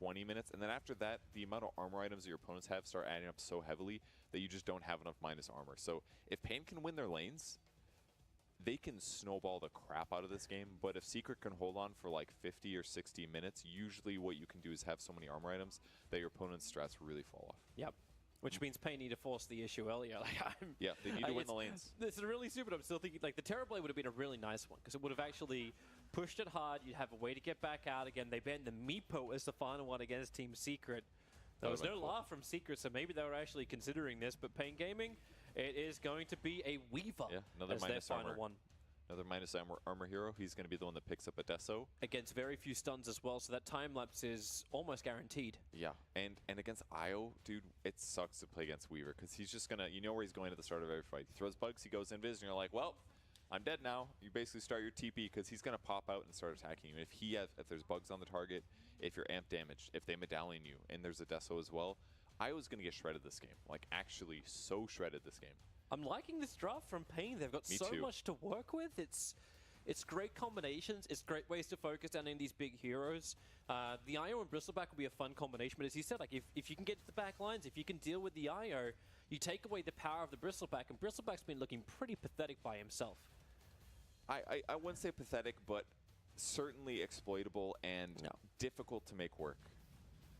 20 minutes, and then after that, the amount of armor items that your opponents have start adding up so heavily that you just don't have enough minus armor. So if Pain can win their lanes, they can snowball the crap out of this game, but if Secret can hold on for like 50 or 60 minutes, usually what you can do is have so many armor items that your opponent's strats really fall off. Yep. Which means Pain need to force the issue earlier. Yeah, they need to win the lanes. This is really stupid. I'm still thinking, like, the Terrorblade would have been a really nice one, because it would have actually pushed it hard. You'd have a way to get back out again. They banned the Meepo as the final one against Team Secret. There was no laugh from Secret, so maybe they were actually considering this, but Pain Gaming, it is going to be a Weaver as their final one. Another minus armor hero. He's going to be the one that picks up a Deso. Against very few stuns as well, so that time lapse is almost guaranteed. Yeah, and against Io, dude, it sucks to play against Weaver because he's just going to, you know where he's going at the start of every fight. He throws bugs, he goes invis, and you're like, well, I'm dead now. You basically start your TP because he's going to pop out and start attacking you. If there's bugs on the target, if you're amp damaged, if they medallion you, and there's a Deso as well, Io's going to get shredded this game. Like, actually so shredded this game. I'm liking this draft from Pain. They've got so much to work with. It's great combinations. It's great ways to focus down in these big heroes. The IO and Bristleback will be a fun combination, but as you said, like if you can get to the back lines, if you can deal with the IO, you take away the power of the Bristleback, and Bristleback's been looking pretty pathetic by himself. I wouldn't say pathetic, but certainly exploitable and difficult to make work.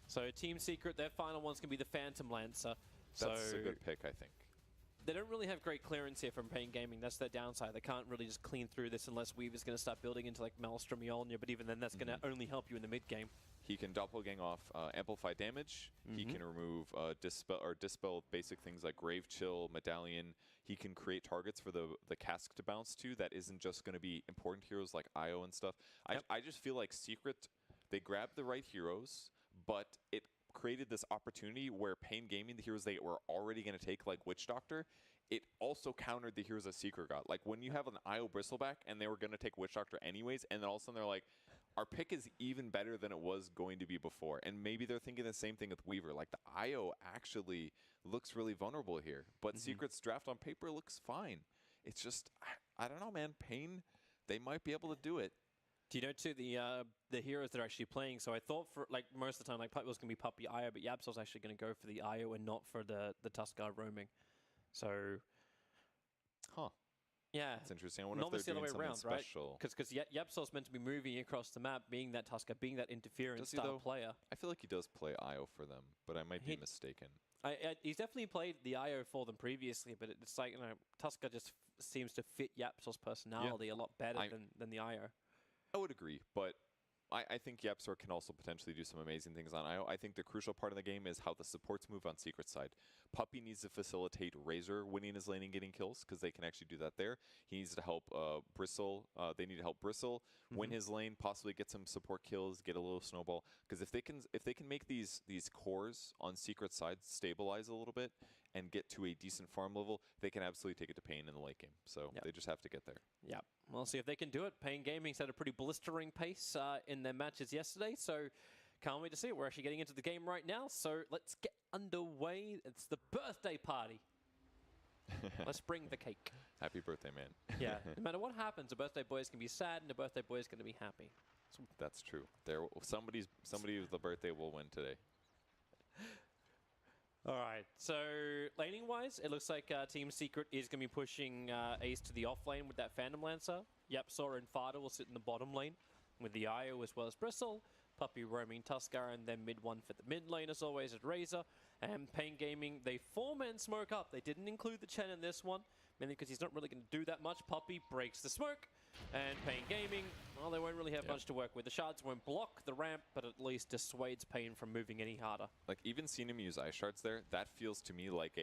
So Team Secret, their final one's going to be the Phantom Lancer. That's a good pick, I think. They don't really have great clearance here from Pain Gaming. That's their downside. They can't really just clean through this unless Weaver's going to start building into like Maelstrom Mjolnir, but even then that's going to only help you in the mid game. He can doppelgang off amplified damage. He can remove dispel basic things like Grave Chill, Medallion. He can create targets for the cask to bounce to that isn't just going to be important heroes like Io and stuff. I just feel like Secret, they grabbed the right heroes, but it created this opportunity where Pain Gaming, the heroes they were already going to take, like Witch Doctor, it also countered the heroes that Secret got. Like when you have an IO Bristleback and they were going to take Witch Doctor anyways, and then all of a sudden they're like, our pick is even better than it was going to be before. And maybe they're thinking the same thing with Weaver. Like the IO actually looks really vulnerable here, but Secret's draft on paper looks fine. It's just, I don't know, man. Pain, they might be able to do it. Do you know, too, the heroes that are actually playing? So I thought for, like, most of the time, like, it was going to be Puppey Io, but Yapsol's actually going to go for the Io and not for the Tuskar roaming. So... Huh. Yeah. That's interesting. I wonder if they're doing something special. Because Yapsol's meant to be moving across the map, being that Tuskar, being that interference style player. I feel like he does play Io for them, but I might be mistaken. He's definitely played the IO for them previously, but it's like, you know, Tuskar just seems to fit Yapsol's personality a lot better than the IO. I would agree, but I think Yapsor can also potentially do some amazing things on IO. I think the crucial part of the game is how the supports move on Secret side. Puppey needs to facilitate Razor winning his lane and getting kills, because they can actually do that there. He needs to help Bristle. They need to help Bristle win his lane, possibly get some support kills, get a little snowball. Because if they can make these cores on Secret side stabilize a little bit and get to a decent farm level, they can absolutely take it to Pain in the late game. So they just have to get there. Yeah. We'll see if they can do it. Pain Gaming's had a pretty blistering pace in their matches yesterday, so can't wait to see it. We're actually getting into the game right now, so let's get underway. It's the birthday party. Let's bring the cake. Happy birthday, man. Yeah. No matter what happens, a birthday boy is going to be sad, and a birthday boy is going to be happy. That's true. Somebody with the birthday will win today. All right, so laning-wise, it looks like Team Secret is going to be pushing Ace to the off lane with that Phantom Lancer. Yapsor and Fada will sit in the bottom lane with the Io as well as Bristle. Puppey roaming Tuskar, and then mid one for the mid lane as always at Razor. And Pain Gaming, they 4-man smoke up. They didn't include the Chen in this one, mainly because he's not really going to do that much. Puppey breaks the smoke, and Pain Gaming, well, they won't really have much to work with. The shards won't block the ramp, but at least dissuades Pain from moving any harder. Like, even seeing him use ice shards there, that feels to me like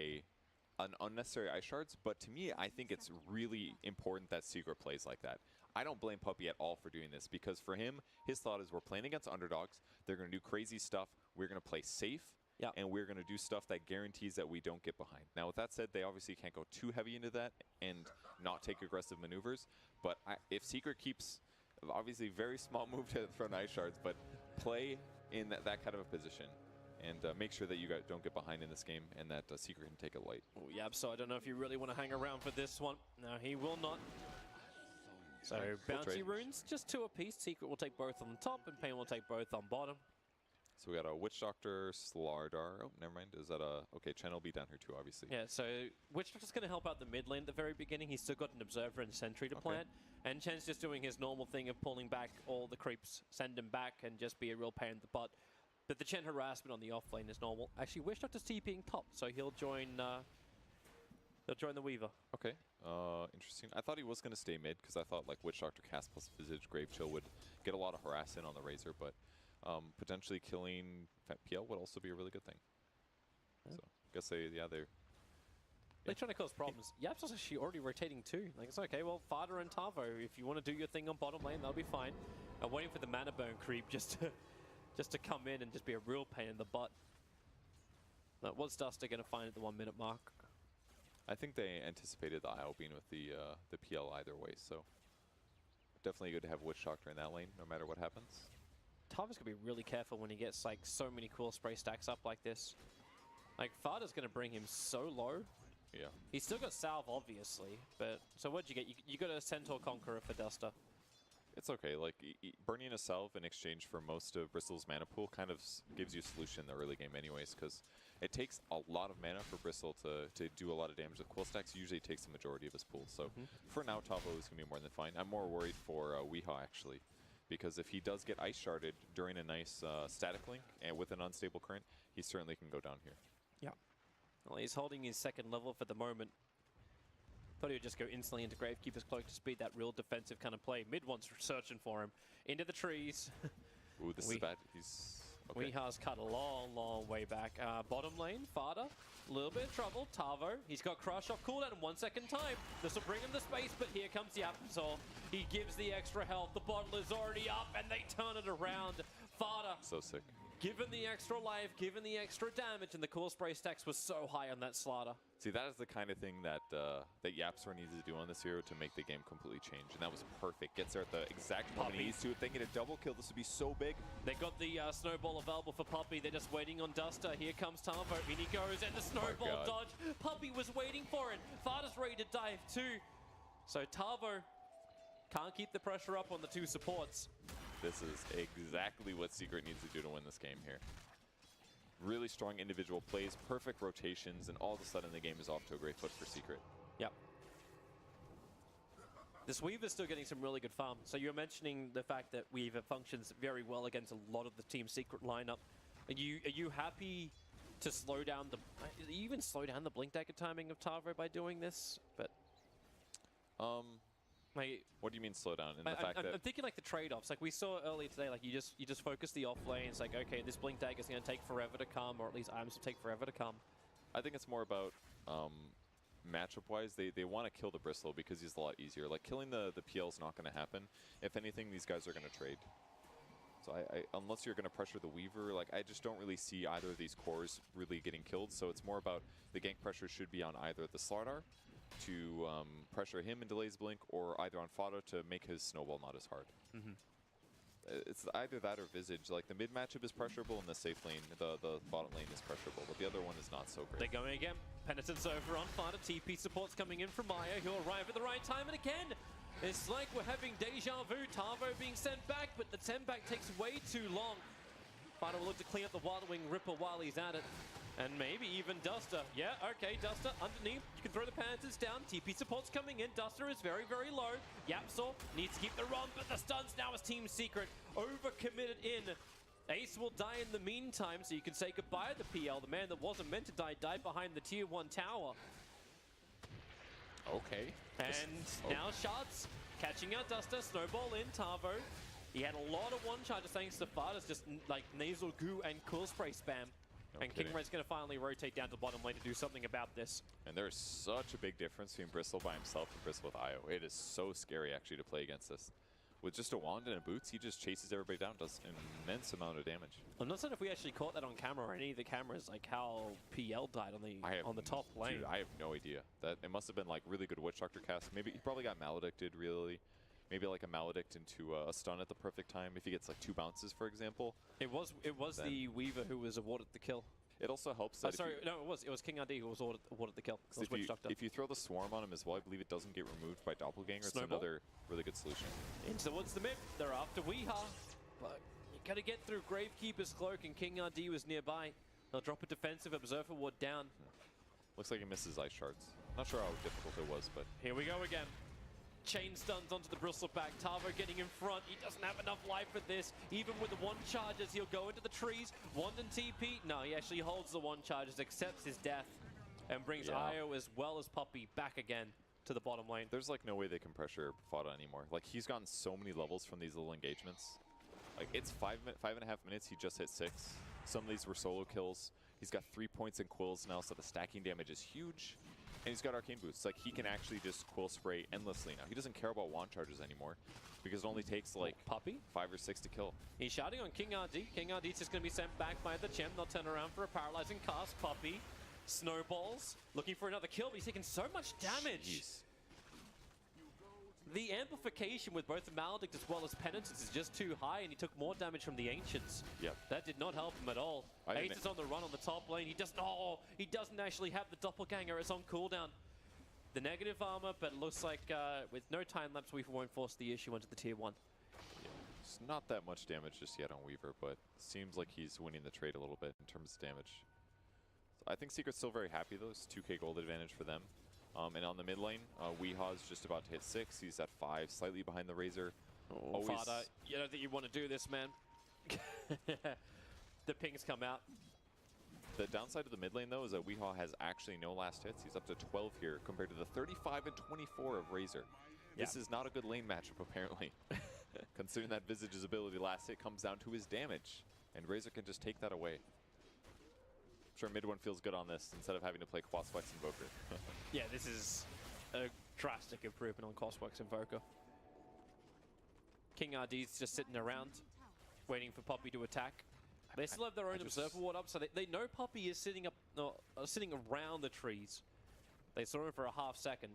an unnecessary ice shards, but to me, I think it's really important that Secret plays like that. I don't blame Puppey at all for doing this, because for him, his thought is we're playing against underdogs, they're going to do crazy stuff, we're going to play safe, and we're going to do stuff that guarantees that we don't get behind. Now, with that said, they obviously can't go too heavy into that and not take aggressive maneuvers, but if Secret keeps, obviously very small move to throw ice shards, but play in that kind of a position, and make sure that you guys don't get behind in this game, and that Secret can take it light. Oh, yeah, so I don't know if you really want to hang around for this one. No, he will not. So bouncy runes, just 2 apiece. Secret will take both on top, and Pain will take both on bottom. So we got a Witch Doctor, Slardar. Oh, never mind. Is that a... Okay, Chen will be down here too, obviously. Yeah, so Witch Doctor's going to help out the mid lane at the very beginning. He's still got an Observer and Sentry to plant. And Chen's just doing his normal thing of pulling back all the creeps, send them back, and just be a real pain in the butt. But the Chen harassment on the off lane is normal. Actually, Witch Doctor's TPing top, so he'll join the Weaver. Okay, interesting. I thought he was going to stay mid, because I thought like Witch Doctor cast plus Visage Grave Chill would get a lot of harass in on the Razor, but potentially killing PL would also be a really good thing. So, I guess They're trying to cause problems. Yap's actually already rotating too. Like, it's okay, well, Fada and Tavo, if you want to do your thing on bottom lane, that'll be fine. I'm waiting for the mana burn creep just to come in and just be a real pain in the butt. Now, what's Duster going to find at the 1 minute mark? I think they anticipated the IO being with the PL either way, so definitely good to have Witch Doctor in that lane, no matter what happens. Tavo's going to be really careful when he gets like so many cool spray stacks up like this. Like, Fada's going to bring him so low. Yeah. He's still got Salve, obviously, but... So what'd you get? You got a Centaur Conqueror for Duster. It's okay, like, burning a Salve in exchange for most of Bristol's mana pool kind of gives you a solution in the early game anyways, because it takes a lot of mana for Bristol to do a lot of damage with Quill Stacks. Usually it takes the majority of his pool, so for now, Tavo is going to be more than fine. I'm more worried for Weehaw, actually, because if he does get Ice Sharded during a nice static link and with an unstable current, he certainly can go down here. Yeah. Well, he's holding his second level for the moment. Thought he would just go instantly into Gravekeeper's Cloak to speed that real defensive kind of play. Mid one's searching for him. Into the trees. Ooh, this is bad. He's... Okay. Weeha's cut a long, long way back. Bottom lane, Fada, a little bit of trouble. Tavo, he's got Crush off cooldown in 1 second time. This will bring him the space, but here comes the Absol. He gives the extra health. The bottle is already up, and they turn it around. Fada. So sick. Given the extra life, given the extra damage, and the core spray stacks was so high on that Slaughter. See, that is the kind of thing that that Yapsor needs to do on this hero to make the game completely change, and that was perfect. Gets there at the exact moment he needs to. If they get a double kill, this would be so big. They got the snowball available for Puppey. They're just waiting on Duster. Here comes Tavo. In he goes, and the snowball dodge. Puppey was waiting for it. Fada's ready to dive too. So Tavo can't keep the pressure up on the two supports. This is exactly what Secret needs to do to win this game here. Really strong individual plays, perfect rotations, and all of a sudden the game is off to a great foot for Secret. Yep. This Weaver's still getting some really good farm. So you're mentioning the fact that Weaver functions very well against a lot of the Team Secret lineup. Are you happy to slow down the... You even slow down the Blink Dagger timing of Tavo by doing this? But... what do you mean slow down? I'm thinking like the trade-offs. Like we saw earlier today, like you just focus the off lane. It's like, okay, this Blink Dagger is going to take forever to come, or at least items will take forever to come. I think it's more about matchup-wise. They want to kill the Bristle because he's a lot easier. Like killing the PL is not going to happen. If anything, these guys are going to trade. So unless you're going to pressure the Weaver, like I just don't really see either of these cores really getting killed. So it's more about the gank pressure should be on either the Slardar to pressure him and delays Blink, or either on Fada to make his snowball not as hard. It's either that or Visage. Like the mid matchup is pressurable and the safe lane, the bottom lane is pressurable, but the other one is not so great. They're going again. Penitence over on Fada. TP support's coming in from Maya. He'll arrive at the right time, and again, it's like we're having deja vu. Tavo being sent back, but the 10 back takes way too long. Fada will look to clean up the Wild Wing Ripper while he's at it. And maybe even Duster. Yeah, okay, Duster underneath. You can throw the Panthers down. TP support's coming in. Duster is very, very low. Yapsor needs to keep the run, but the stuns now is Team Secret. Overcommitted in. Ace will die in the meantime, so you can say goodbye to the PL. The man that wasn't meant to die died behind the tier 1 tower. Okay. And now Shards catching out Duster. Snowball in. Tavo. He had a lot of one-charges thanks to Fada's just like nasal goo and cool spray spam. And King Red's going to finally rotate down to the bottom lane to do something about this. And there's such a big difference between Bristle by himself and Bristle with IO. It is so scary actually to play against this. With just a wand and a boots, he just chases everybody down, does an immense amount of damage. I'm not certain if we actually caught that on camera or any of the cameras, like how PL died on the top lane. Dude, I have no idea. That it must have been like really good Witch Doctor cast. Maybe he probably got maledicted really. Maybe like a maledict into a stun at the perfect time. If he gets like 2 bounces, for example. It was the Weaver who was awarded the kill. It also helps that it was King RD who was awarded the kill. If you throw the Swarm on him as well, I believe it doesn't get removed by Doppelganger. It's another really good solution. In towards the mid, they're after Weehaw. But you Gotta get through Gravekeeper's Cloak, and King RD was nearby. They'll drop a defensive Observer Ward down. Looks like he misses Ice Shards. Not sure how difficult it was, but... Here we go again. Chain stuns onto the Bristleback. Tavo getting in front. He doesn't have enough life for this. Even with the one charges, he'll go into the trees. Wand and TP. No, he actually holds the one charges, accepts his death, and brings Io as well as Puppey back again to the bottom lane. There's like no way they can pressure Fada anymore. Like, he's gotten so many levels from these little engagements. Like, it's 5.5 minutes, he just hit 6. Some of these were solo kills. He's got 3 points in quills now, so the stacking damage is huge. And he's got arcane boosts. Like, he can actually just quill spray endlessly now. He doesn't care about wand charges anymore because it only takes like Puppey 5 or 6 to kill. He's shouting on King RD. King RD's just going to be sent back by the Gem. They'll turn around for a paralyzing cast. Puppey snowballs, looking for another kill, but he's taking so much damage. Jeez. The amplification with both the Maledict as well as Penitence is just too high, and he took more damage from the Ancients. Yep. That did not help him at all. Ace is on the run on the top lane. He doesn't actually have the Doppelganger. It's on cooldown. The negative armor, but it looks like with no time lapse, Weaver won't force the issue onto the tier 1. Yeah. It's not that much damage just yet on Weaver, but seems like he's winning the trade a little bit in terms of damage. So I think Secret's still very happy though. It's 2k gold advantage for them. And on the mid lane, Weeha's just about to hit 6. He's at 5, slightly behind the Razor. Oh, Fada, you don't think you want to do this, man. The pings come out. The downside of the mid lane, though, is that Weehaw has actually no last hits. He's up to 12 here compared to the 35 and 24 of Razor. Yeah. This is not a good lane matchup, apparently. Considering that Visage's ability last hit comes down to his damage. And Razor can just take that away. I'm sure mid one feels good on this instead of having to play Quasflex Invoker. Yeah, this is a drastic improvement on Cosworks Invoker. King RD's just sitting around, waiting for Puppey to attack. They still have their own Observer Ward up, so they know Puppey is sitting up, sitting around the trees. They saw him for a half second.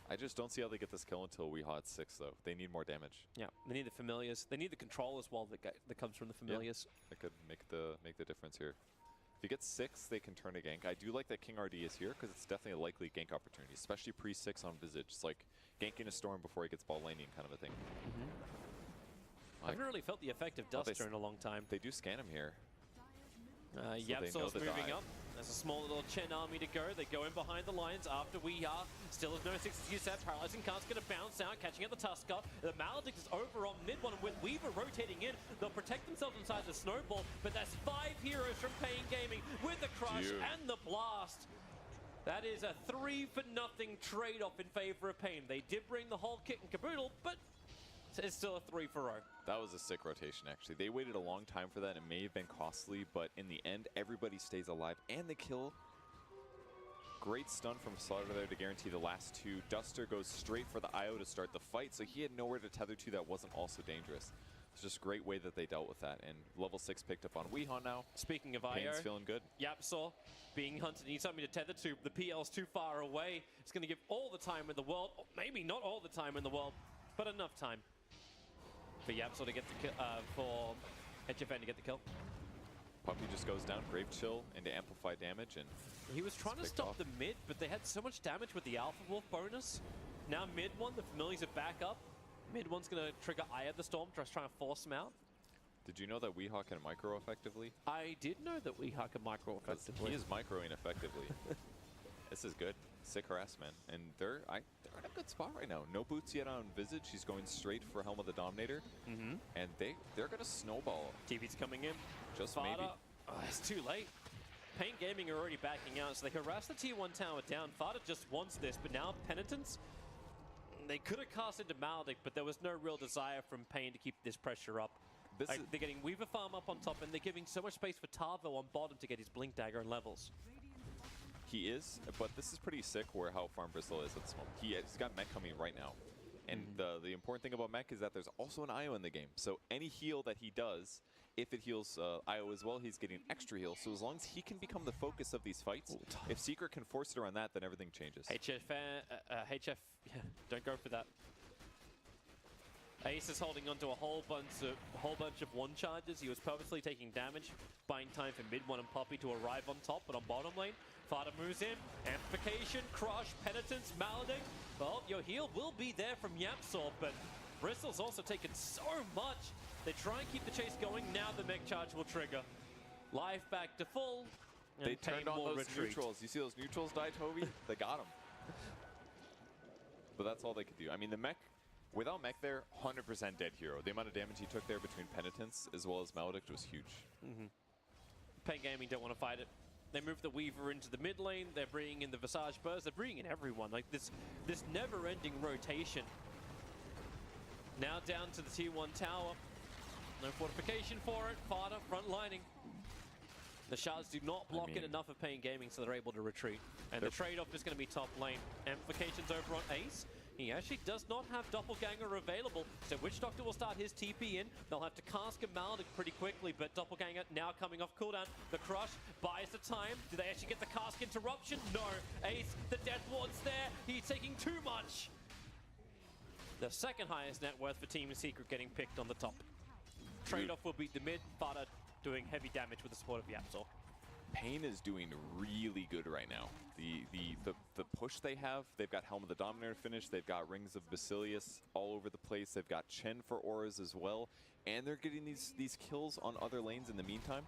I just don't see how they get this kill until Weehaw at 6, though. They need more damage. Yeah, they need the Familiars. They need the control as well that comes from the Familiars. Yeah, that could make the difference here. If you get 6, they can turn a gank. I do like that King RD is here because it's definitely a likely gank opportunity, especially pre-6 on Visage. It's like ganking a Storm before he gets ball laning kind of a thing. I haven't really felt the effect of Duster in a long time. They do scan him here. Yapsol's moving up. There's a small little Chen army to go. They go in behind the lines after we are. Still has no 6 to use that. Paralyzing Cast's going to bounce out, catching at the Tusker. The Maledict is over on mid one, and with Weaver rotating in, they'll protect themselves inside the Snowball, but that's 5 heroes from Pain Gaming with the Crush and the Blast. That is a 3-for-0 trade-off in favor of Pain. They did bring the whole kit and caboodle, but it's still a 3-for-0. That was a sick rotation, actually. They waited a long time for that. It may have been costly, but in the end, everybody stays alive. And the kill. Great stun from Slaughter there to guarantee the last 2. Duster goes straight for the IO to start the fight, so he had nowhere to tether to that wasn't also dangerous. It's just a great way that they dealt with that. And level 6 picked up on Weehaw now. Speaking of IO, Pain's feeling good. Yapsol being hunted, needs something to tether to. The PL's too far away. It's going to give all the time in the world. Maybe not all the time in the world, but enough time for Yapsol to get the kill, for HFN to get the kill. Puppey just goes down, Grave Chill into amplify damage, and he was trying to stop the mid, but they had so much damage with the Alpha Wolf bonus. Now mid one, the Familiars are back up. Mid one's going to trigger Eye of the Storm, just trying to force him out. Did you know that Weehaw can micro effectively? I did know that Weehaw can micro effectively. He is microing effectively. This is good. Sick harassment. And they're in a good spot right now. No boots yet on Visage. He's going straight for Helm of the Dominator. And they're going to snowball. TV's coming in. Just Fada, maybe. Oh, it's too late. Pain Gaming are already backing out, so they harass the tier 1 tower down. Fada just wants this, but now Penitence, they could have cast into Maledict, but there was no real desire from Pain to keep this pressure up. They're getting Weaver Farm up on top, and they're giving so much space for Tavo on bottom to get his Blink Dagger and levels. He is, but this is pretty sick where how Farm Bristle is at this moment. He's got mech coming right now. And the important thing about mech is that there's also an IO in the game. So any heal that he does, if it heals IO as well, he's getting extra heal. So as long as he can become the focus of these fights, if Secret can force it around that, then everything changes. HF, don't go for that. Ace is holding onto a whole bunch of one charges. He was purposely taking damage, buying time for mid one and Puppey to arrive on top, but on bottom lane, Fada moves in. Amplification, Crush, Penitence, Maledict. Well, your heal will be there from Yapsol, but Bristol's also taken so much. They try and keep the chase going. Now the mech charge will trigger. Life back to full. And They turned on those retreat. neutrals. You see those neutrals die, Toby? They got them. But that's all they could do. I mean, the mech, without mech there, 100% dead hero. The amount of damage he took there between Penitence as well as Maledict was huge. Pain Gaming don't want to fight it. They move the Weaver into the mid lane. They're bringing in the Visage Burst. They're bringing in everyone. Like this never-ending rotation. Now down to the tier 1 tower. No fortification for it. Fada front lining. The shards do not block it enough of Pain Gaming, so they're able to retreat. And the trade-off is going to be top lane. Amplification's over on Ace. He actually does not have Doppelganger available, so Witch Doctor will start his TP in. They'll have to cast a Maledict pretty quickly, but Doppelganger now coming off cooldown. The Crush buys the time. Do they actually get the cask interruption? No. Ace, the Death Ward's there. He's taking too much. The second highest net worth for Team Secret getting picked on the top. Trade-off will beat the mid. Fada doing heavy damage with the support of Yapzor. Pain is doing really good right now. The push they have, they've got Helm of the Dominator finish, they've got Rings of Basilius all over the place, they've got Chen for auras as well, and they're getting these kills on other lanes in the meantime.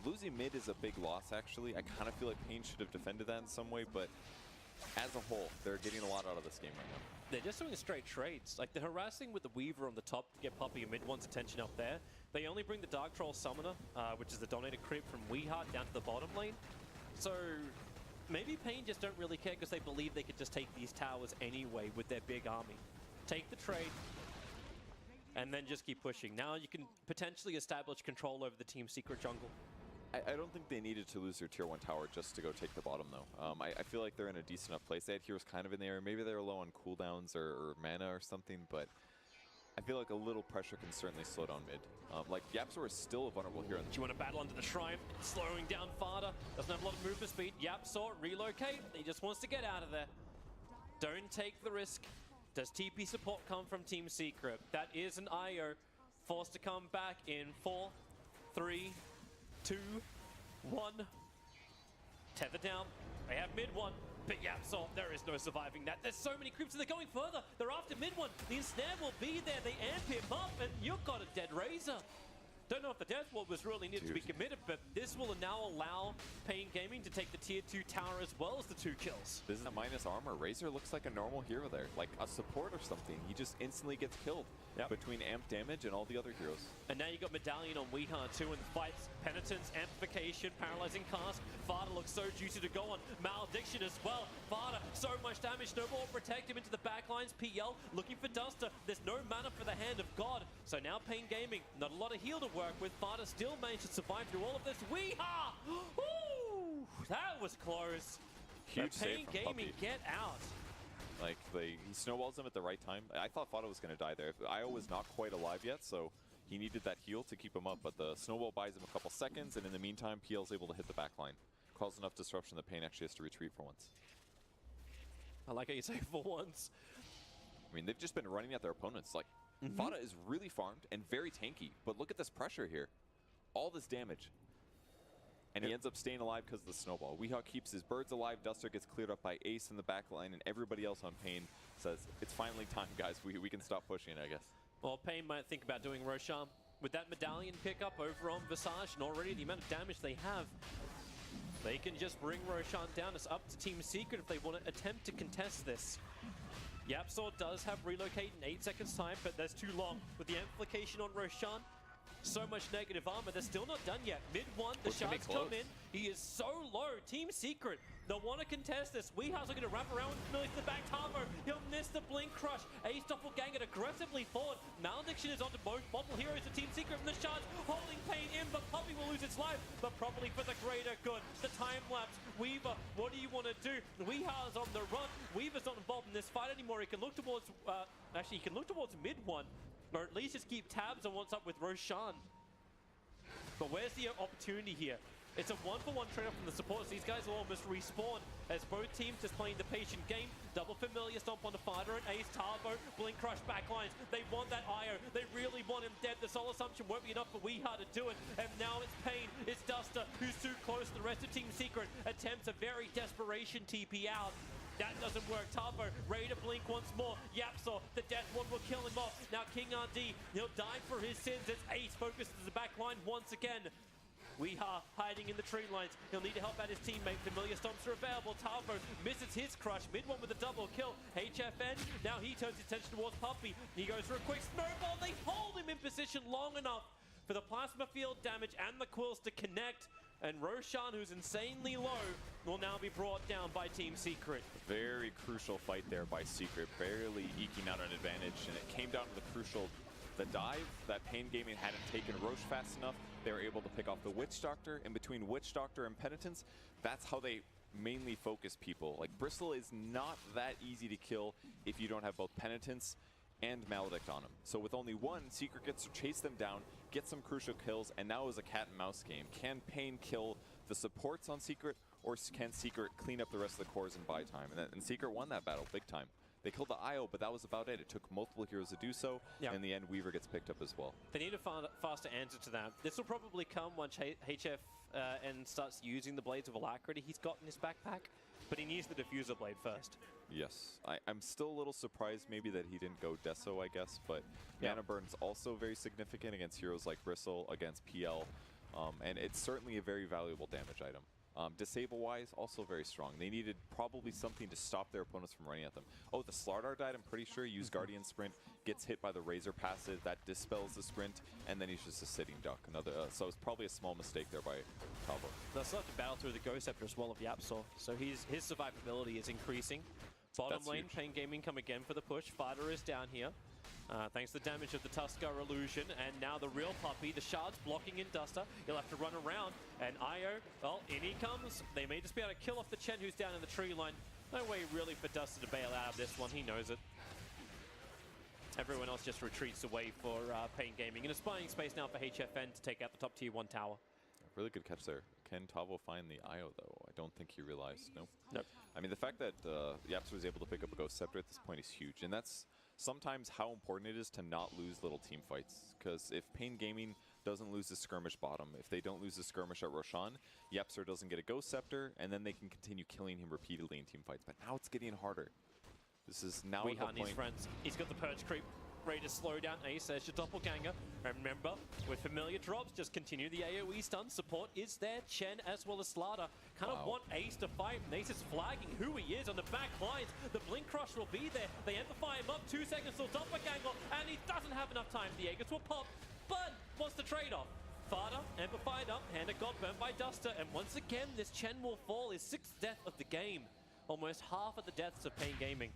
Losing mid is a big loss, actually. I kind of feel like Pain should have defended that in some way, but as a whole, they're getting a lot out of this game right now. They're just doing straight trades. Like, they're harassing with the Weaver on the top to get Puppy and mid-one's attention up there. They only bring the Dark Troll Summoner, which is the donated creep from Weeheart, down to the bottom lane. So maybe Pain just don't really care because they believe they could just take these towers anyway with their big army. Take the trade, and then just keep pushing. Now you can potentially establish control over the Team Secret jungle. I don't think they needed to lose their tier 1 tower just to go take the bottom, though. I feel like they're in a decent enough place. They had heroes kind of in the area. Maybe they were low on cooldowns or mana or something, but I feel like a little pressure can certainly slow down mid. Like, Yapzor is still a vulnerable hero. Do you want to battle under the shrine? Slowing down Fada. Doesn't have a lot of movement speed. Yapzor, relocate. He just wants to get out of there. Don't take the risk. Does TP support come from Team Secret? That is an IO. Forced to come back in 4, 3, 2, 1. Tether down. They have mid one. But Yapzor, there is no surviving that. There's so many creeps and they're going further. They're after mid one. The ensnare will be there. They amp him up and you've got a dead Razor. Don't know if the Death Ward was really needed to be committed, but this will now allow Pain Gaming to take the tier 2 tower as well as the 2 kills. This is a minus armor. Razor looks like a normal hero there, like a support or something. He just instantly gets killed between amp damage and all the other heroes. And now you got Medallion on Weeheart too in the fights. Penitence, Amplification, Paralyzing Cast. Fada looks so juicy to go on. Malediction as well. Fada, so much damage. No more protect him into the backlines. PL looking for Duster. There's no mana for the Hand of God. So now Pain Gaming, not a lot of heal to work with. Fada still managed to survive through all of this. Weehaw! Ooh, that was close. Huge Pain save from Gaming, Puppy. get out. Like, he snowballs them at the right time. I thought Fada was going to die there. Io was not quite alive yet, so he needed that heal to keep him up, but the snowball buys him a couple seconds, and in the meantime, PL's able to hit the back line. Cause enough disruption that Pain actually has to retreat for once. I like how you say for once. I mean, they've just been running at their opponents. Like, Fada is really farmed and very tanky, but look at this pressure here. All this damage. And he ends up staying alive because of the snowball. Weehaw keeps his birds alive. Duster gets cleared up by Ace in the back line, and everybody else on Pain says, it's finally time, guys. We can stop pushing, I guess. Well, Pain might think about doing Roshan. With that Medallion pickup over on Visage, and already the amount of damage they have, they can just bring Roshan down. It's up to Team Secret if they want to attempt to contest this. Yapzor does have relocate in 8 seconds time, but that's too long. With the amplification on Roshan, so much negative armor. They're still not done yet. Mid one, the shards come in. He is so low. Team Secret, they'll want to contest this. Weehouse are going to wrap around with Millie to the back. Tarmo, he'll miss the blink crush. Ace Doppelganger aggressively forward. Malediction is onto multiple heroes of Team Secret from the shards, holding Pain in, but Puppy will lose its life, but probably for the greater good. The time lapse. Weaver, what do you want to do? Weehouse on the run. Weaver's not involved in this fight anymore. He can look towards, actually, he can look towards mid one, or at least just keep tabs on what's up with Roshan. But where's the opportunity here? It's a one-for-one trade-off from the supports. These guys will almost respawn as both teams just playing the patient game. Double Familiar Stomp on the Fighter and Ace Tarbo. Blink Crush backlines. They want that IO. They really want him dead. The Soul Assumption won't be enough for Weeheart to do it. And now it's Pain. It's Duster who's too close to the rest of Team Secret. Attempts a very desperation TP out. That doesn't work. Tavo ready to blink once more. Yapsor, the Death Ward will kill him off. Now King RD, he'll die for his sins as Ace focuses the back line once again. Weeha hiding in the tree lines. He'll need to help out his teammate. Familiar Stomps are available. Tavo misses his crush. Mid one with a double kill. HFN, now he turns his attention towards Puppey. He goes for a quick snowball. They hold him in position long enough for the plasma field damage and the quills to connect. And Roshan, who's insanely low, will now be brought down by Team Secret. Very crucial fight there by Secret, barely eking out an advantage, and it came down to the dive that Pain Gaming hadn't taken Roche fast enough. They were able to pick off the Witch Doctor, and between Witch Doctor and Penitence, that's how they mainly focus people. Like, Bristle is not that easy to kill if you don't have both Penitence and Maledict on him. So with only one, Secret gets to chase them down, get some crucial kills, and now is a cat and mouse game. Can Pain kill the supports on Secret, or can Secret clean up the rest of the cores and buy time? And Secret won that battle big time. They killed the IO, but that was about it. It took multiple heroes to do so. Yep. In the end, Weaver gets picked up as well. They need a faster answer to that. This will probably come once HFN starts using the Blades of Alacrity he's got in his backpack, but he needs the Diffuser Blade first. Yes. I'm still a little surprised maybe that he didn't go Deso, I guess, but Mana Burn's also very significant against heroes like Bristle, against PL, and it's certainly a very valuable damage item. Disable-wise, also very strong. They needed probably something to stop their opponents from running at them. Oh, the Slardar died, I'm pretty sure. Use Guardian Sprint, gets hit by the Razor passive, that dispels the Sprint, and then he's just a sitting duck. So it's probably a small mistake there by Tavo. They'll still have to battle through the Ghost Scepter as well of Yapsor, so his survivability is increasing. Bottom That's lane, huge. Pain Gaming come again for the push. Fighter is down here. Thanks to the damage of the Tuskar illusion, and now the real Puppey, the shards blocking in Duster. He'll have to run around, and IO, well, in he comes. They may just be able to kill off the Chen who's down in the tree line. No way really for Duster to bail out of this one, he knows it. Everyone else just retreats away for Pain Gaming. And a spying space now for HFN to take out the top tier 1 tower. Really good catch there. Can Tavo find the IO though? I don't think he realized. Nope. Nope. I mean, the fact that Yapsor was able to pick up a Ghost Scepter at this point is huge, and that's sometimes how important it is to not lose little team fights. Because if Pain Gaming doesn't lose the skirmish bottom, if they don't lose the skirmish at Roshan, Yapsor doesn't get a Ghost Scepter, and then they can continue killing him repeatedly in team fights. But now it's getting harder. This is now the Weeha and his point. friends. He's got the Purge Creep ready to slow down Ace as your doppelganger. Remember, with familiar drops, just continue the AoE stun. Support is there. Chen as well as Slaughter kind of want Ace to fight. And Ace is flagging who he is on the back lines. The Blink Crush will be there. They amplify him up. 2 seconds till doppelganger, and he doesn't have enough time. The Aegis will pop, but what's the trade-off? Fada amplified up, Hand of God burned by Duster, and once again, this Chen will fall. His 6th death of the game. Almost half of the deaths of Pain Gaming.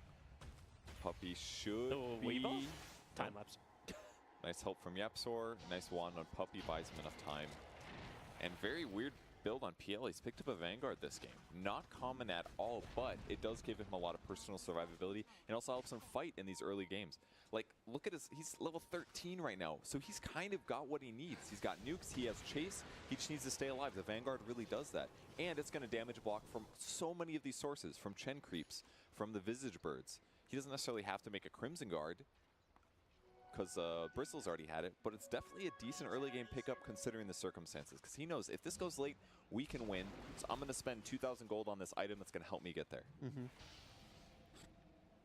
Puppey should be... Weaver? Time lapse. Nice help from Yapsor. Nice wand on Puppey, buys him enough time. And very weird build on PL. He's picked up a Vanguard this game. Not common at all, but it does give him a lot of personal survivability and also helps him fight in these early games. Like, look at he's level 13 right now, so he's kind of got what he needs. He's got nukes, he has chase, he just needs to stay alive. The Vanguard really does that. And it's going to damage block from so many of these sources, from Chen creeps, from the Visage Birds. He doesn't necessarily have to make a Crimson Guard, because Bristle's already had it, but it's definitely a decent early game pickup considering the circumstances, because he knows if this goes late, we can win, so I'm going to spend 2,000 gold on this item that's going to help me get there.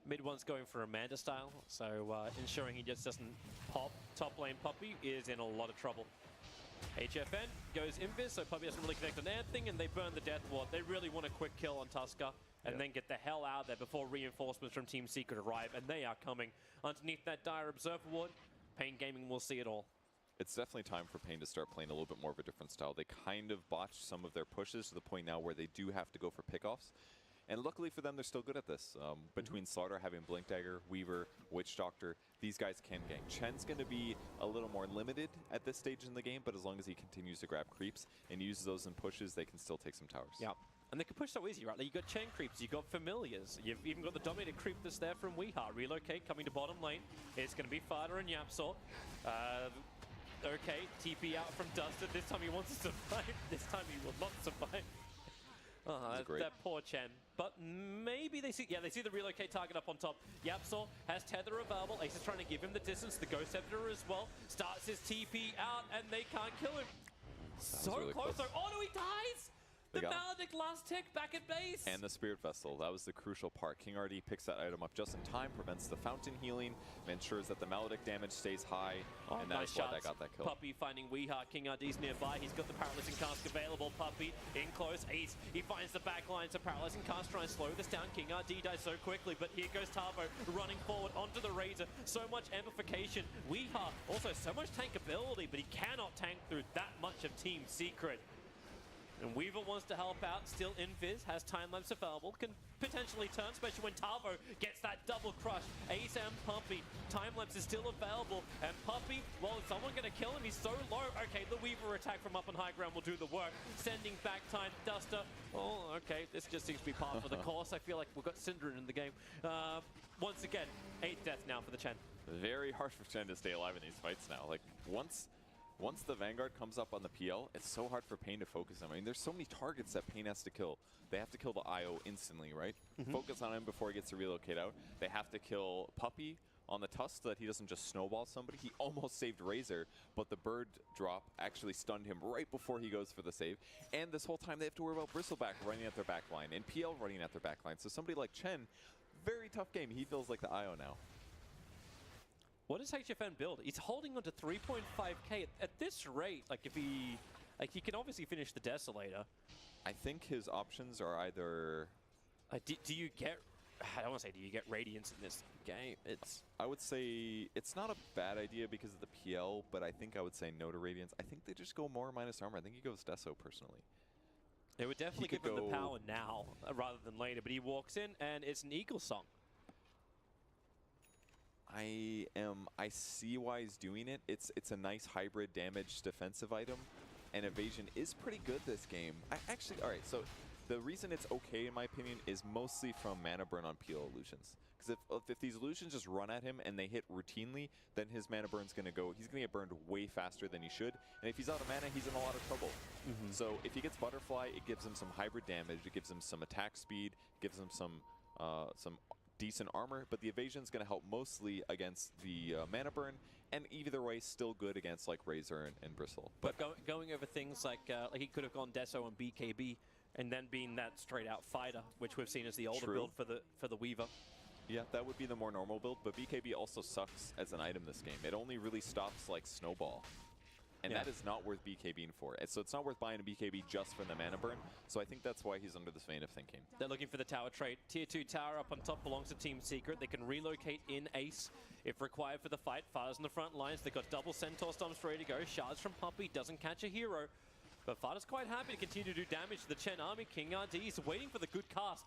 Mid one's going for Amanda style, so ensuring he just doesn't pop. Top lane Puppey is in a lot of trouble. HFN goes Invis, so Puppey doesn't really connect on anything, and they burn the Death Ward. They really want a quick kill on Tuskar, and then get the hell out of there before reinforcements from Team Secret arrive, and they are coming. Underneath that dire Observer Ward, Pain Gaming will see it all. It's definitely time for Pain to start playing a little bit more of a different style. They kind of botched some of their pushes to the point now where they do have to go for pickoffs. And luckily for them, they're still good at this. Between Slaughter having Blink Dagger, Weaver, Witch Doctor, these guys can gank. Chen's going to be a little more limited at this stage in the game, but as long as he continues to grab creeps and uses those in pushes, they can still take some towers. Yeah. And they can push so easy, right? Like, you've got Chen creeps, you've got familiars, you've even got the dominated creep that's there from Weeha. Relocate coming to bottom lane. It's going to be Fada and Yapsor. Okay, TP out from Duster. This time he wants to survive. This time he will not survive. That poor Chen. But maybe they see, they see the relocate target up on top. Yapsor has Tether available. Ace is trying to give him the distance. The Ghost Scepter as well. Starts his TP out, and they can't kill him. So really close. Oh no, he dies! The Maledict last tick back at base. And the Spirit Vessel, that was the crucial part. King RD picks that item up just in time, prevents the fountain healing, ensures that the Maledict damage stays high, and that is why that got that kill. Puppey finding Weeha. King RD's nearby. He's got the Paralyzing Cask available. Puppey in close. Ace, he finds the back line. So Paralyzing Cask trying to slow this down. King RD dies so quickly, but here goes Tavo running forward onto the Razor. So much amplification. Weeha also so much tankability, but he cannot tank through that much of Team Secret. And Weaver wants to help out, still in Viz, has time lapse available, can potentially turn, especially when Tavo gets that double crush. Ace and Puppey, time lapse is still available, and Puppey, well, is someone going to kill him? He's so low. Okay, the Weaver attack from up on high ground will do the work. Sending back time, Duster. Oh, okay, this just seems to be par for the course. I feel like we've got Synderen in the game. Once again, 8th death now for the Chen. Very hard for Chen to stay alive in these fights now. Like, once the Vanguard comes up on the PL, it's so hard for Pain to focus on. I mean, there's so many targets that Pain has to kill. They have to kill the IO instantly, right? Focus on him before he gets to relocate out. They have to kill Puppey on the tusk so that he doesn't just snowball somebody. He almost saved Razor, but the bird drop actually stunned him right before he goes for the save. And this whole time they have to worry about Bristleback running at their back line and PL running at their back line. So somebody like Chen, very tough game. He feels like the IO now. What does HFN build? He's holding on to 3.5k at this rate. Like, if he can obviously finish the Desolator. I think his options are either... do you get... I don't want to say do you get Radiance in this game. I would say it's not a bad idea because of the PL, but I think I would say no to Radiance. I think they just go more minus armor. I think he goes Deso personally. It would definitely give him the power now rather than later, but he walks in and it's an Eagle Song. I see why he's doing it. It's a nice hybrid damage defensive item, and evasion is pretty good this game. All right, so the reason it's okay in my opinion is mostly from mana burn on PL illusions. Because if these illusions just run at him and they hit routinely, then his mana burn's gonna he's gonna get burned way faster than he should. And if he's out of mana, he's in a lot of trouble. So if he gets Butterfly, it gives him some hybrid damage, it gives him some attack speed, gives him some decent armor, but the evasion is going to help mostly against the mana burn, and either way, still good against like Razor and Bristle. But going over things like he could have gone Deso and BKB, and then being that straight out fighter, which we've seen as the older build for the Weaver. Yeah, that would be the more normal build, but BKB also sucks as an item this game. It only really stops like Snowball. And that is not worth BKBing for. So it's not worth buying a BKB just for the mana burn. So I think that's why he's under this vein of thinking. They're looking for the tower trade. Tier 2 tower up on top belongs to Team Secret. They can relocate in Ace if required for the fight. Fada's in the front lines. They've got double Centaur Stomps ready to go. Shards from Puppey. Doesn't catch a hero. But Fada's quite happy to continue to do damage to the Chen army. King RD is waiting for the good cask.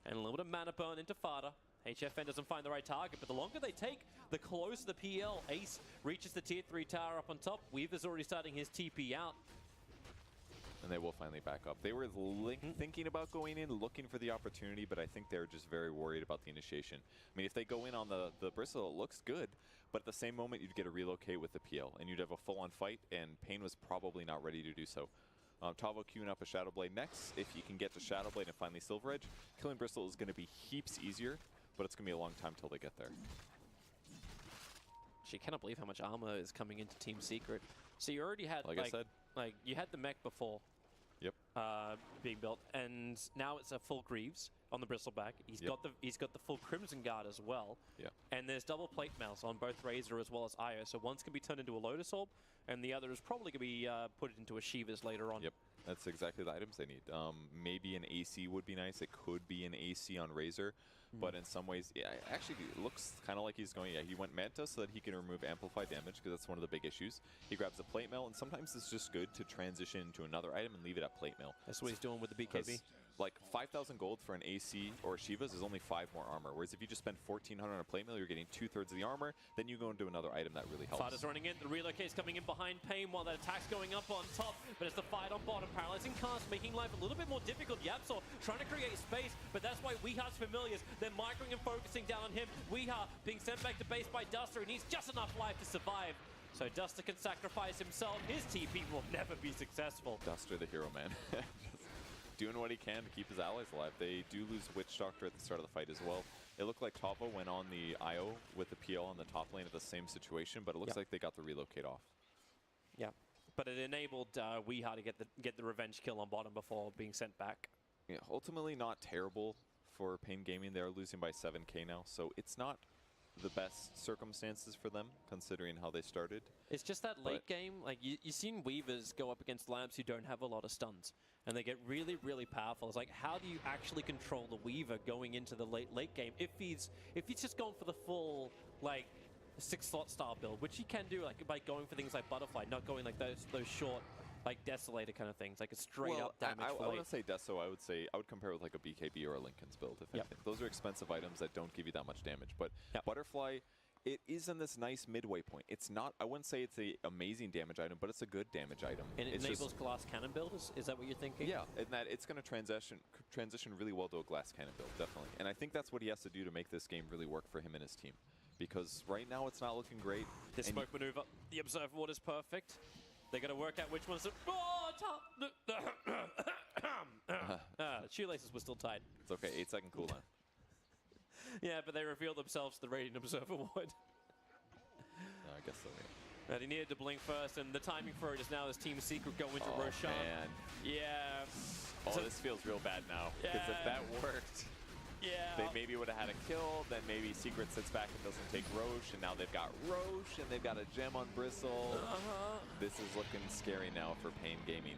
And a little bit of mana burn into Fada. HFN doesn't find the right target, but the longer they take, the closer the PL. Ace reaches the tier 3 tower up on top. Weaver's already starting his TP out. And they will finally back up. They were thinking about going in, looking for the opportunity, but I think they're just very worried about the initiation. I mean, if they go in on the Bristle, it looks good, but at the same moment, you'd get a relocate with the PL, and you'd have a full-on fight, and Pain was probably not ready to do so. Tavo queuing up a Shadow Blade next. If you can get to Shadow Blade and finally Silver Edge, killing Bristle is going to be heaps easier, but it's going to be a long time till they get there. She cannot believe how much armor is coming into Team Secret. So you already had, like I said, you had the mech before. Yep. Being built, and now it's a full Greaves on the Bristleback. He's got the full Crimson Guard as well. Yeah. And there's double plate mails on both Razor as well as Io. So one's can be turned into a Lotus Orb, and the other is probably going to be put into a Shiva's later on. Yep. That's exactly the items they need. Maybe an AC would be nice. It could be an AC on Razor. But in some ways, yeah, actually, it looks kind of like he's going, he went Manta so that he can remove Amplify damage, because that's one of the big issues. He grabs a Plate Mail, and sometimes it's just good to transition into another item and leave it at Plate Mail. That's what he's doing with the BKB. Like, 5,000 gold for an AC or Shiva's is only 5 more armor, whereas if you just spend 1,400 on a Plate Mail, you're getting 2/3 of the armor, then you go into another item that really helps. Fada's running in, the relocate's coming in behind Pain while that attack's going up on top, but it's the fight on bottom. Paralyzing Cast making life a little bit more difficult. Yapsor trying to create space, but that's why Weeha's familiars. They're microing and focusing down on him. Weeha being sent back to base by Duster, and he's just enough life to survive. So Duster can sacrifice himself. His TP will never be successful. Duster the hero, man. Doing what he can to keep his allies alive. They do lose Witch Doctor at the start of the fight as well. It looked like Tavo went on the IO with the PL on the top lane at the same situation, but it looks like they got the relocate off. Yeah. But it enabled Weeha to get the revenge kill on bottom before being sent back. Yeah, ultimately not terrible for Pain Gaming. They're losing by 7K now, so it's not the best circumstances for them, considering how they started. It's just that late game, like you've seen Weavers go up against Lamps who don't have a lot of stuns, and they get really, really powerful. It's like, how do you actually control the Weaver going into the late game if he's just going for the full, like, 6-slot style build, which he can do, like, by going for things like Butterfly, not going like those short, like, Desolator kind of things, like a straight up damage I wouldn't say Deso. I would compare it with like a BKB or a Linken's build, if anything. Those are expensive items that don't give you that much damage. But Butterfly, it is in this nice midway point. It's not, I wouldn't say it's an amazing damage item, but it's a good damage item. And it enables glass cannon build, is that what you're thinking? Yeah, and that it's going to transition really well to a glass cannon build, definitely. And I think that's what he has to do to make this game really work for him and his team. Because right now it's not looking great. The smoke maneuver, the observer ward is perfect. They got to work out which one's shoelaces were still tied. It's okay, 8-second cooldown. Yeah, but they revealed themselves to the Radiant Observer ward. I guess so, yeah. And he needed to blink first, and the timing for it is now as Team Secret go into Roshan. Man. Yeah. Oh, this feels real bad now. Because if that worked, they maybe would have had a kill, then maybe Secret sits back and doesn't take Roche, and now they've got Roche, and they've got a gem on Bristle. This is looking scary now for Pain Gaming.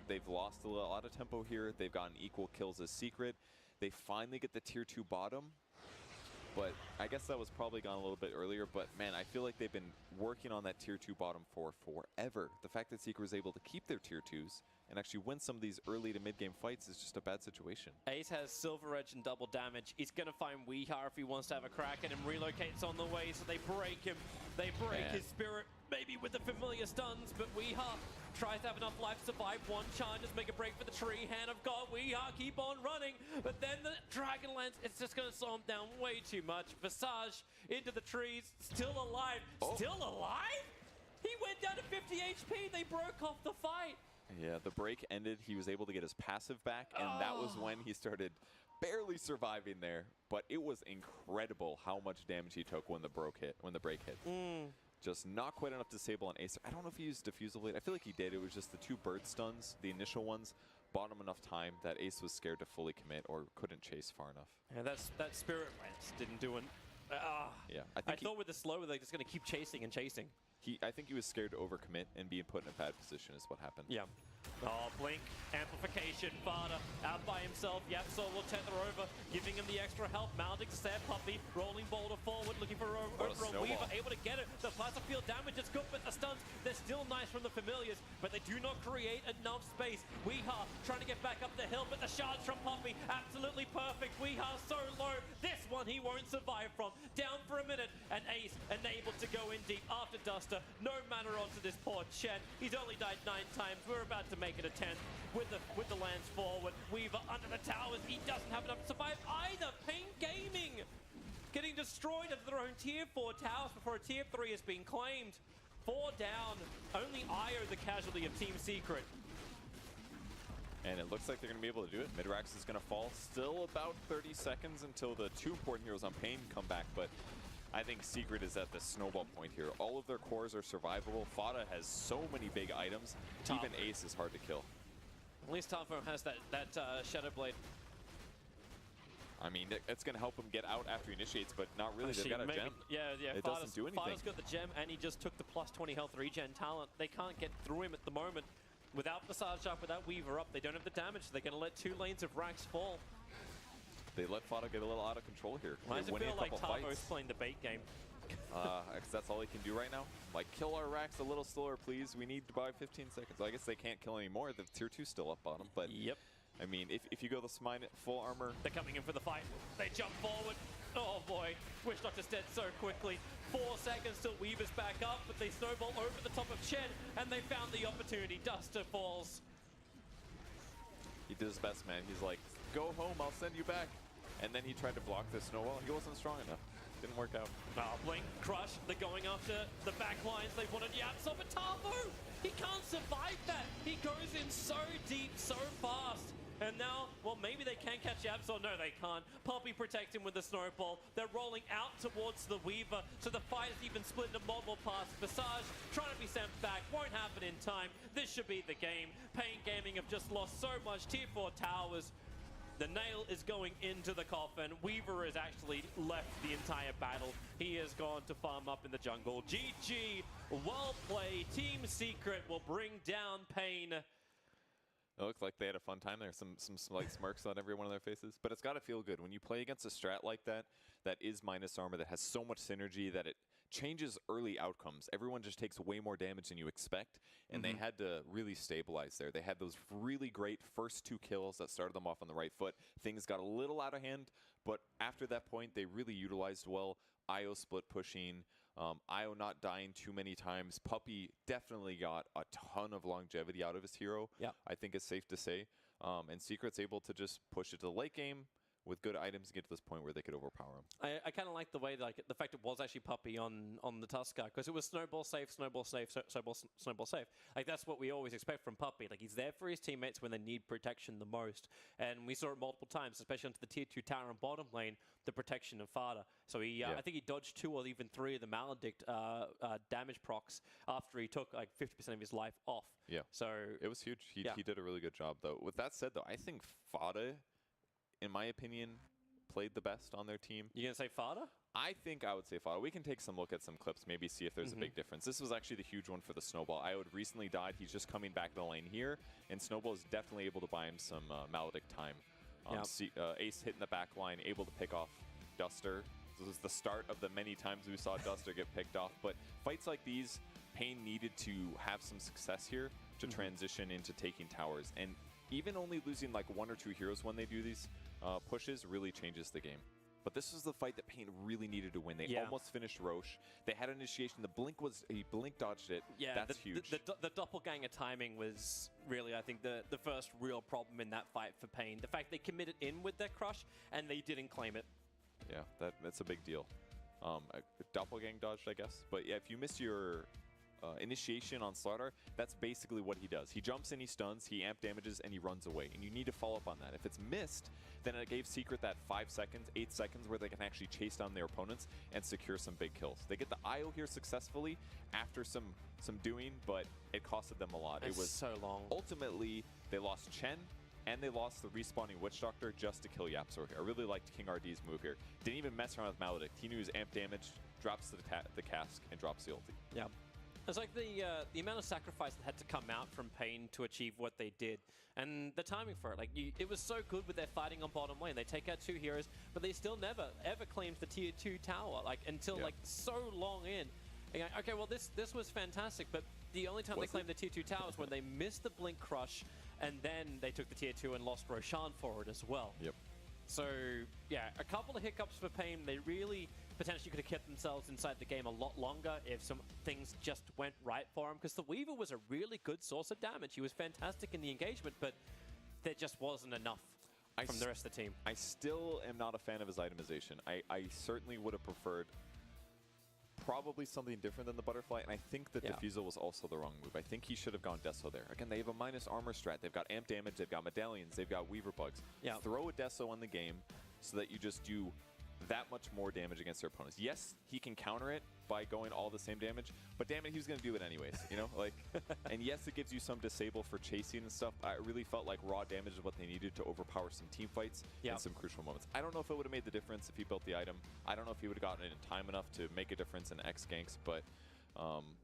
They've lost a lot of tempo here. They've gotten equal kills as Secret. They finally get the tier 2 bottom. But I guess that was probably gone a little bit earlier. But man, I feel like they've been working on that tier 2 bottom for forever. The fact that Secret was able to keep their tier 2s and actually win some of these early to mid-game fights is just a bad situation. Ace has Silver Edge and double damage. He's going to find Weeha if he wants to have a crack at him. Relocates on the way, so they break him. They break his spirit, maybe with the familiar stuns, but Weeha tries to have enough life to survive. One charge, just make a break for the tree. Hand of God, Weeha keep on running, but then the Dragonlance, it's just going to slow him down way too much. Visage into the trees, still alive. Still alive? He went down to 50 HP. They broke off the fight. Yeah, the break ended. He was able to get his passive back, and that was when he started barely surviving there. But it was incredible how much damage he took when the break hit. Just not quite enough to disable on Ace. I don't know if he used Diffusal Blade. I feel like he did. It was just the 2 bird stuns, the initial ones, bought him enough time that Ace was scared to fully commit or couldn't chase far enough. Yeah, that Spirit Lance didn't do it. Yeah, I thought with the slow, they're just going to keep chasing and chasing. I think he was scared to overcommit and being put in a bad position is what happened. Yeah. Oh, Blink, amplification, Fada out by himself. Yapso will tether over, giving him the extra help. Mounting to Sad Puppy, rolling boulder forward, looking for overall Weaver, able to get it. The plasma field damage is good, but the stunts, they're still nice from the familiars, but they do not create enough space. Weeha trying to get back up the hill, but the shards from Puppy, absolutely perfect. Weeha so low, this one he won't survive from. Down for a minute, and Ace enabled to go in deep after Duster. No mana onto this poor Chen. He's only died 9 times. We're about to make it a 10th with the lance forward. Weaver under the towers. He doesn't have enough to survive either. Pain Gaming getting destroyed at their own tier 4 towers before a tier 3 has been claimed. 4 down. Only Io the casualty of Team Secret. And it looks like they're going to be able to do it. Midrax is going to fall. Still about 30 seconds until the 2 important heroes on Pain come back, but I think Secret is at the snowball point here. All of their cores are survivable. Fada has so many big items. Even Ace is hard to kill. At least Topho has that Shadow Blade. I mean, it's going to help him get out after he initiates, but not really. They've got a gem. Yeah. It doesn't do anything. Fada's got the gem, and he just took the plus 20 health regen talent. They can't get through him at the moment. Without Visage up, without Weaver up, they don't have the damage. They're going to let 2 lanes of Rax fall. They let Fada get a little out of control here. Why does it feel like Tavo's playing the bait game? Because that's all he can do right now. Like, kill our Rax a little slower, please. We need to buy 15 seconds. Well, I guess they can't kill anymore. The tier 2's still up bottom. But I mean, if you go the Smite full armor. They're coming in for the fight. They jump forward. Oh boy. Witch Doctor's dead so quickly. 4 seconds till Weaver's back up, but they snowball over the top of Chen, and they found the opportunity. Duster falls. He did his best, man. He's like, go home, I'll send you back. And then he tried to block the snowball. He wasn't strong enough. Didn't work out. Blink, Crush, they're going after the back lines. They wanted Yapso, but Tavo, he can't survive that. He goes in so deep, so fast. And And now, well, maybe they can catch Absol. No, they can't. Poppy protect him with the snowball. They're rolling out towards the Weaver, so the fight is even split into multiple parts. Visage trying to be sent back. Won't happen in time. This should be the game. Pain Gaming have just lost so much. Tier 4 towers. The nail is going into the coffin. Weaver has actually left the entire battle. He has gone to farm up in the jungle. GG, well played. Team Secret will bring down Pain. It looked like they had a fun time there. Some slight smirks on every one of their faces. But it's got to feel good. When you play against a strat like that, that is minus armor, that has so much synergy that it changes early outcomes. Everyone just takes way more damage than you expect, and they had to really stabilize there. They had those really great first 2 kills that started them off on the right foot. Things got a little out of hand, but after that point, they really utilized well. IO split pushing, IO not dying too many times. Puppy definitely got a ton of longevity out of his hero, I think it's safe to say. And Secret's able to just push it to the late game with good items to get to this point where they could overpower him. I kind of like the way, like, the fact it was actually Puppy on the Tusker, because it was snowball safe, snowball safe, snowball safe. Like, that's what we always expect from Puppy. Like, he's there for his teammates when they need protection the most. And we saw it multiple times, especially onto the tier 2 tower and bottom lane, the protection of Fada. So he, I think he dodged 2 or even 3 of the Maledict damage procs after he took like 50% of his life off. Yeah. So it was huge. He did a really good job, though. With that said, though, I think Fada, in my opinion, played the best on their team. You gonna say Fada? I think I would say Fada. We can take some look at some clips, maybe see if there's a big difference. This was actually the huge one for the Snowball. IO had recently died. He's just coming back to the lane here, and Snowball is definitely able to buy him some Maledict time. Ace hitting the back line, able to pick off Duster. This was the start of the many times we saw Duster get picked off. But fights like these, Pain needed to have some success here to transition into taking towers. And even only losing like 1 or 2 heroes when they do these pushes really changes the game. But this was the fight that Pain really needed to win. They almost finished Roche. They had initiation. He blink dodged it. Yeah, that's huge. The doppelganger timing was really, I think, the first real problem in that fight for Pain. The fact they committed in with their crush and they didn't claim it. Yeah, that's a big deal. A doppelgang dodged, I guess. But yeah, if you miss your initiation on Slaughter, that's basically what he does. He jumps and he stuns, he amp damages, and he runs away. And you need to follow up on that. If it's missed, then it gave Secret that 5 seconds, 8 seconds where they can actually chase down their opponents and secure some big kills. They get the IO here successfully after some doing, but it costed them a lot. It was so long. Ultimately, they lost Chen, and they lost the respawning Witch Doctor just to kill Yapzor here. I really liked King RD's move here. Didn't even mess around with Maledict. He knew his amp damage, drops the cask, and drops the ulti. Yeah. It's like the amount of sacrifice that had to come out from Pain to achieve what they did, and the timing for it. Like it was so good with their fighting on bottom lane. They take out 2 heroes, but they still never ever claimed the tier 2 tower. Like until like so long in. And like, okay, well this was fantastic, but the only time they claimed the tier 2 tower was when they missed the blink crush, and then they took the tier 2 and lost Roshan for it as well. Yep. So yeah, a couple of hiccups for Pain. They really potentially could have kept themselves inside the game a lot longer if some things just went right for him, because the Weaver was a really good source of damage. He was fantastic in the engagement, but there just wasn't enough from the rest of the team. I still am not a fan of his itemization. I certainly would have preferred probably something different than the butterfly, and I think that Diffusal was also the wrong move. I think he should have gone Deso there. Again, they have a minus armor strat. They've got amp damage, they've got medallions, they've got Weaver bugs. Throw a Deso on the game so that you just do that much more damage against their opponents. Yes, he can counter it by going all the same damage, but damn it, he was going to do it anyways, you know? Like, and yes, it gives you some disable for chasing and stuff. I really felt like raw damage is what they needed to overpower some team fights in some crucial moments. I don't know if it would have made the difference if he built the item. I don't know if he would have gotten it in time enough to make a difference in X ganks, but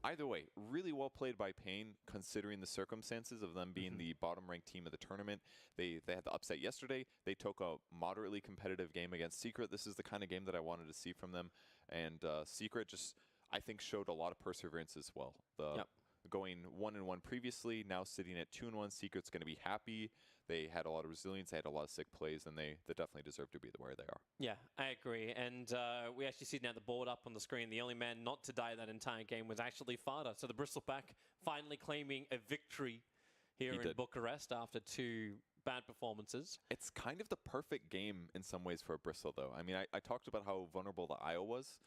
either way, really well played by Pain, considering the circumstances of them being the bottom-ranked team of the tournament. They had the upset yesterday. They took a moderately competitive game against Secret. This is the kind of game that I wanted to see from them. And Secret just, I think, showed a lot of perseverance as well. Going 1-1 previously, now sitting at 2-1, Secret's going to be happy. They had a lot of resilience, they had a lot of sick plays, and they definitely deserve to be where they are. Yeah, I agree. And we actually see now the board up on the screen. The only man not to die that entire game was actually Fada. So the Bristleback finally claiming a victory here in Bucharest after 2 bad performances. It's kind of the perfect game in some ways for Bristle, though. I mean, I talked about how vulnerable the IO was,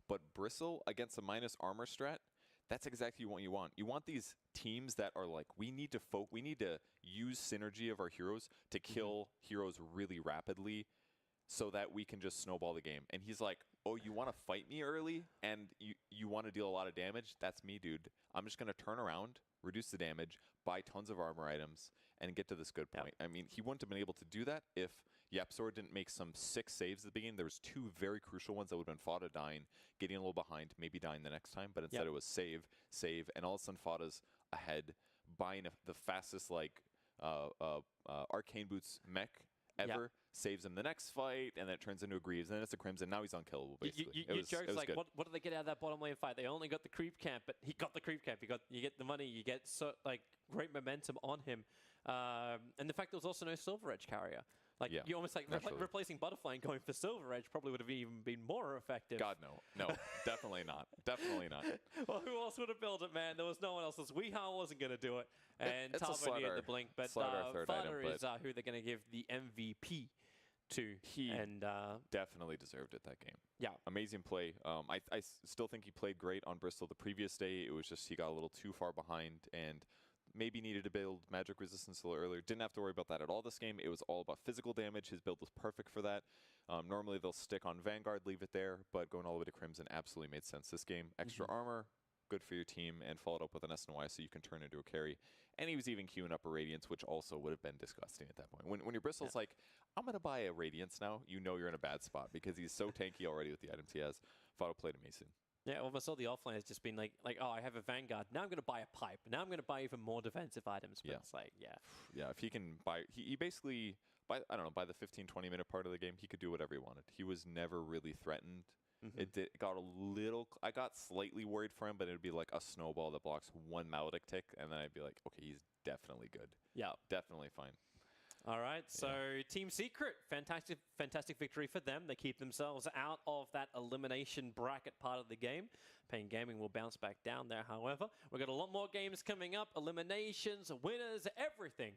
but Bristle against a minus armor strat, that's exactly what you want. You want these teams that are like, we need to use synergy of our heroes to kill heroes really rapidly so that we can just snowball the game. And he's like, oh, you want to fight me early and you want to deal a lot of damage? That's me, dude. I'm just going to turn around, reduce the damage, buy tons of armor items, and get to this good point. I mean, he wouldn't have been able to do that if Yepzor didn't make some sick saves at the beginning. There was 2 very crucial ones that would have been Fada dying, getting a little behind, maybe dying the next time, but instead it was save, and all of a sudden Fada's ahead, buying the fastest, like, Arcane Boots mech ever, saves him the next fight, and then it turns into a Greaves, and then it's a Crimson. Now he's unkillable, basically. Your joke's like, what did they get out of that bottom lane fight? They only got the creep camp, but he got the creep camp. You get the money, you get great momentum on him. And the fact there was also no Silver Edge carrier. Like, you almost like replacing Butterfly and going for Silver Edge probably would have even been more effective. God, no. No, definitely not. Definitely not. Well, who else would have built it, man? There was no one else. Weehaw wasn't going to do it. And Tabo needed the blink. But Fada is who they're going to give the MVP to. He definitely deserved it that game. Yeah. Amazing play. I still think he played great on Bristol the previous day. It was just he got a little too far behind and maybe needed to build magic resistance a little earlier. Didn't have to worry about that at all this game. It was all about physical damage. His build was perfect for that. Normally they'll stick on Vanguard, leave it there, but going all the way to Crimson absolutely made sense this game. Extra armor, good for your team, and followed up with an SNY so you can turn into a carry. And he was even queuing up a Radiance, which also would have been disgusting at that point. When your Bristol's like, I'm going to buy a Radiance now, you know you're in a bad spot because he's so tanky already with the items he has. Fado played amazing. Yeah, well, I saw the offlane has just been like, oh, I have a Vanguard. Now I'm going to buy a pipe. Now I'm going to buy even more defensive items. But it's like, Yeah, if he can buy, he basically, by the 15, 20-minute part of the game, he could do whatever he wanted. He was never really threatened. It got a little, I got slightly worried for him, but it would be like a snowball that blocks one Maledict tick, and then I'd be like, okay, he's definitely good. Yeah. Definitely fine. All right, so Team Secret, fantastic victory for them. They keep themselves out of that elimination bracket part of the game. Pain Gaming will bounce back down there, however. We've got a lot more games coming up, eliminations, winners, everything.